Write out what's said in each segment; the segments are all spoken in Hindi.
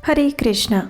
हरे कृष्णा।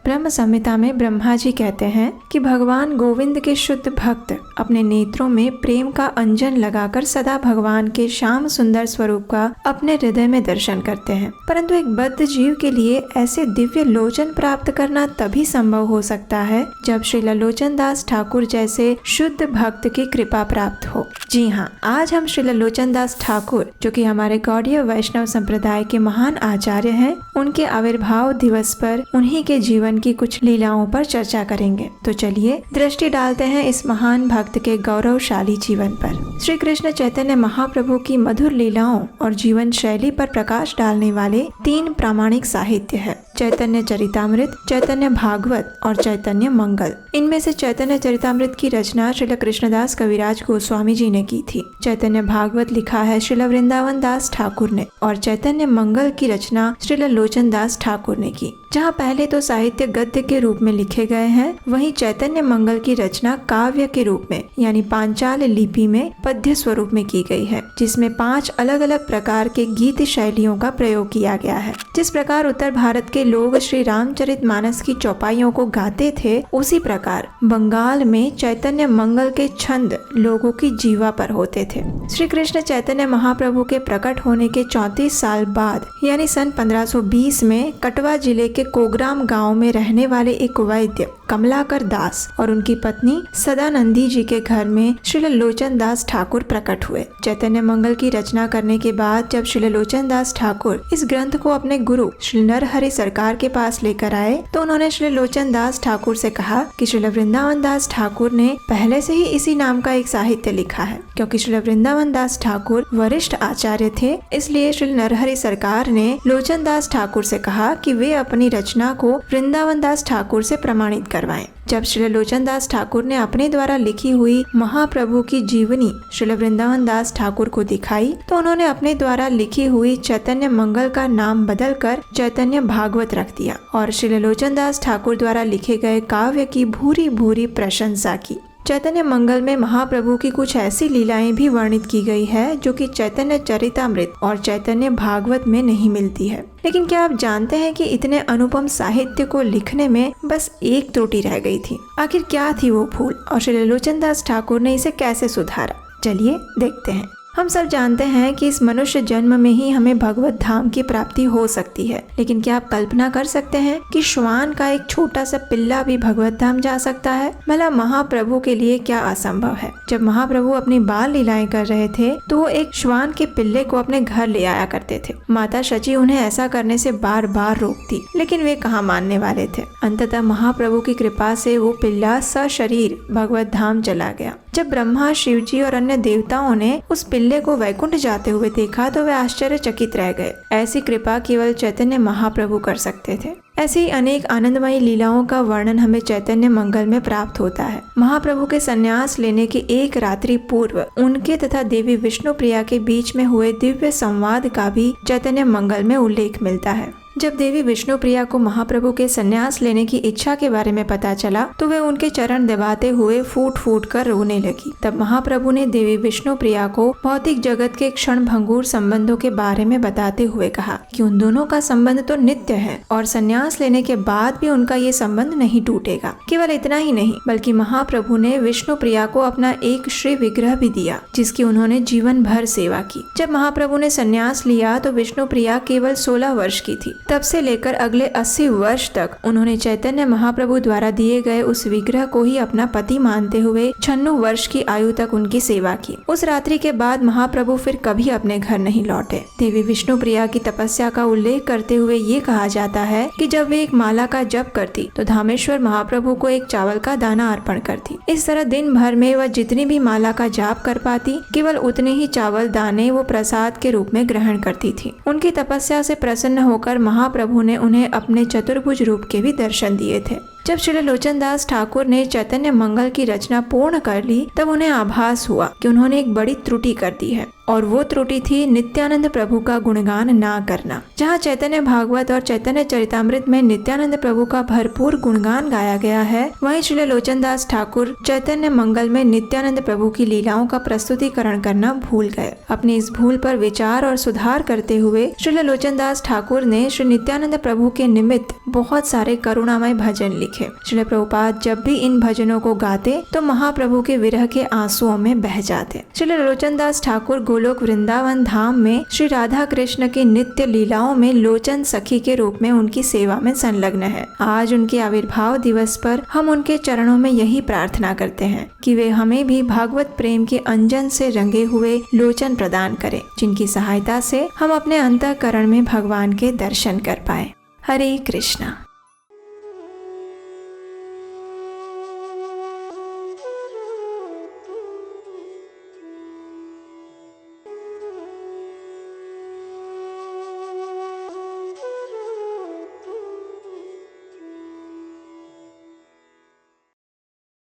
ब्रह्म संहिता में ब्रह्मा जी कहते हैं कि भगवान गोविंद के शुद्ध भक्त अपने नेत्रों में प्रेम का अंजन लगाकर सदा भगवान के श्याम सुंदर स्वरूप का अपने हृदय में दर्शन करते हैं। परंतु एक बद्ध जीव के लिए ऐसे दिव्य लोचन प्राप्त करना तभी संभव हो सकता है जब श्री लोचन दास ठाकुर जैसे शुद्ध भक्त की कृपा प्राप्त हो। जी हाँ, आज हम श्री लोचन दास ठाकुर, जो कि हमारे गौड़ीय वैष्णव संप्रदाय के महान आचार्य हैं, उनके आविर्भाव दिवस पर उन्हीं के जीवन की कुछ लीलाओं पर चर्चा करेंगे। तो चलिए दृष्टि डालते हैं इस महान भक्त के गौरवशाली जीवन पर। श्री कृष्ण चैतन्य महाप्रभु की मधुर लीलाओं और जीवन शैली पर प्रकाश डालने वाले 3 प्रामाणिक साहित्य है: चैतन्य चरितामृत, चैतन्य भागवत और चैतन्य मंगल। इनमें से चैतन्य चरितामृत की रचना श्रील कृष्णदास कविराज गोस्वामी जी ने की थी। चैतन्य भागवत लिखा है श्रील वृंदावन दास ठाकुर ने और चैतन्य मंगल की रचना श्रील लोचन दास ठाकुर ने की। जहाँ पहले तो साहित्य गद्य के रूप में लिखे गए हैं, वहीं चैतन्य मंगल की रचना काव्य के रूप में यानी पांचाल लिपि में पद्य स्वरूप में की गई है, जिसमें 5 अलग अलग प्रकार के गीत शैलियों का प्रयोग किया गया है। जिस प्रकार उत्तर भारत के लोग श्री रामचरितमानस की चौपाइयों को गाते थे, उसी प्रकार बंगाल में चैतन्य मंगल के छंद लोगों की जीवा पर होते थे। श्री कृष्ण चैतन्य महाप्रभु के प्रकट होने के 34 साल बाद यानी सन 1520 में कटवा जिले के कोग्राम गांव में रहने वाले एक वैद्य कमलाकर दास और उनकी पत्नी सदानंदी जी के घर में श्री लोचन दास ठाकुर प्रकट हुए। चैतन्य मंगल की रचना करने के बाद जब श्री लोचन दास ठाकुर इस ग्रंथ को अपने गुरु श्री नरहरि सरकार के पास लेकर आए, तो उन्होंने श्री लोचन दास ठाकुर से कहा कि श्री वृंदावन दास ठाकुर ने पहले से ही इसी नाम का एक साहित्य लिखा है। क्योंकि श्री वृंदावन दास ठाकुर वरिष्ठ आचार्य थे, इसलिए श्री नरहरि सरकार ने लोचन दास ठाकुर से कहा कि वे अपनी रचना को वृंदावन दास ठाकुर से प्रमाणित करवाएं। जब श्री लोचन दास ठाकुर ने अपने द्वारा लिखी हुई महाप्रभु की जीवनी श्री वृंदावन दास ठाकुर को दिखाई, तो उन्होंने अपने द्वारा लिखी हुई चैतन्य मंगल का नाम बदलकर चैतन्य भागवत रख दिया और श्री लोचन दास ठाकुर द्वारा लिखे गए काव्य की भूरी भूरी प्रशंसा की। चैतन्य मंगल में महाप्रभु की कुछ ऐसी लीलाएं भी वर्णित की गई है जो कि चैतन्य चरितामृत और चैतन्य भागवत में नहीं मिलती है। लेकिन क्या आप जानते हैं कि इतने अनुपम साहित्य को लिखने में बस एक त्रुटि रह गई थी? आखिर क्या थी वो भूल और श्री लोचन दास ठाकुर ने इसे कैसे सुधारा? चलिए देखते हैं। हम सब जानते हैं कि इस मनुष्य जन्म में ही हमें भगवत धाम की प्राप्ति हो सकती है, लेकिन क्या आप कल्पना कर सकते हैं कि श्वान का एक छोटा सा पिल्ला भी भगवत धाम जा सकता है? भला महाप्रभु के लिए क्या असंभव है? जब महाप्रभु अपनी बाल लीलाएं कर रहे थे तो वो एक श्वान के पिल्ले को अपने घर ले आया करते थे। माता शची उन्हें ऐसा करने से बार बार रोकती, लेकिन वे कहाँ मानने वाले थे। अंततः महाप्रभु की कृपा से वो पिल्ला सशरीर भगवत धाम चला गया। जब ब्रह्मा, शिव जी और अन्य देवताओं ने उस पिल्ले को वैकुंठ जाते हुए देखा तो वे आश्चर्यचकित रह गए। ऐसी कृपा केवल चैतन्य महाप्रभु कर सकते थे। ऐसी ही अनेक आनंदमयी लीलाओं का वर्णन हमें चैतन्य मंगल में प्राप्त होता है। महाप्रभु के संन्यास लेने के एक रात्रि पूर्व उनके तथा देवी विष्णुप्रिया के बीच में हुए दिव्य संवाद का भी चैतन्य मंगल में उल्लेख मिलता है। जब देवी विष्णुप्रिया को महाप्रभु के संन्यास लेने की इच्छा के बारे में पता चला तो वे उनके चरण दबाते हुए फूट फूट कर रोने लगी। तब महाप्रभु ने देवी विष्णुप्रिया को भौतिक जगत के क्षण भंगुर संबंधों के बारे में बताते हुए कहा कि उन दोनों का संबंध तो नित्य है और संन्यास लेने के बाद भी उनका ये संबंध नहीं टूटेगा। केवल इतना ही नहीं, बल्कि महाप्रभु ने विष्णुप्रिया को अपना एक श्री विग्रह भी दिया, जिसकी उन्होंने जीवन भर सेवा की। जब महाप्रभु ने संन्यास लिया तो विष्णुप्रिया केवल 16 वर्ष की थी। तब से लेकर अगले 80 वर्ष तक उन्होंने चैतन्य महाप्रभु द्वारा दिए गए उस विग्रह को ही अपना पति मानते हुए 96 वर्ष की आयु तक उनकी सेवा की। उस रात्रि के बाद महाप्रभु फिर कभी अपने घर नहीं लौटे। देवी विष्णुप्रिया की तपस्या का उल्लेख करते हुए ये कहा जाता है कि जब वे एक माला का जप करती तो धामेश्वर महाप्रभु को एक चावल का दाना अर्पण करती। इस तरह दिन भर में वह जितनी भी माला का जाप कर पाती, केवल उतने ही चावल दाने वो प्रसाद के रूप में ग्रहण करती थी। उनकी तपस्या से प्रसन्न होकर महाप्रभु ने उन्हें अपने चतुर्भुज रूप के भी दर्शन दिए थे। जब श्री लोचन दास ठाकुर ने चैतन्य मंगल की रचना पूर्ण कर ली तब उन्हें आभास हुआ कि उन्होंने एक बड़ी त्रुटि कर दी है, और वो त्रुटि थी नित्यानंद प्रभु का गुणगान ना करना। जहाँ चैतन्य भागवत और चैतन्य चरितामृत में नित्यानंद प्रभु का भरपूर गुणगान गाया गया है, वहीं श्री लोचन दास ठाकुर चैतन्य मंगल में नित्यानंद प्रभु की लीलाओं का प्रस्तुतिकरण करना भूल गए। अपनी इस भूल पर विचार और सुधार करते हुए श्री लोचन दास ठाकुर ने श्री नित्यानंद प्रभु के निमित्त बहुत सारे करुणामय भजन लिखे। श्री प्रभुपाद जब भी इन भजनों को गाते तो महाप्रभु के विरह के आंसुओं में बह जाते। श्री लोचन दास ठाकुर गोलोक वृंदावन धाम में श्री राधा कृष्ण की नित्य लीलाओं में लोचन सखी के रूप में उनकी सेवा में संलग्न है। आज उनके आविर्भाव दिवस पर हम उनके चरणों में यही प्रार्थना करते हैं कि वे हमें भी भागवत प्रेम के अंजन से रंगे हुए लोचन प्रदान करें, जिनकी सहायता से हम अपने अंतःकरण में भगवान के दर्शन कर पाए। हरे कृष्णा।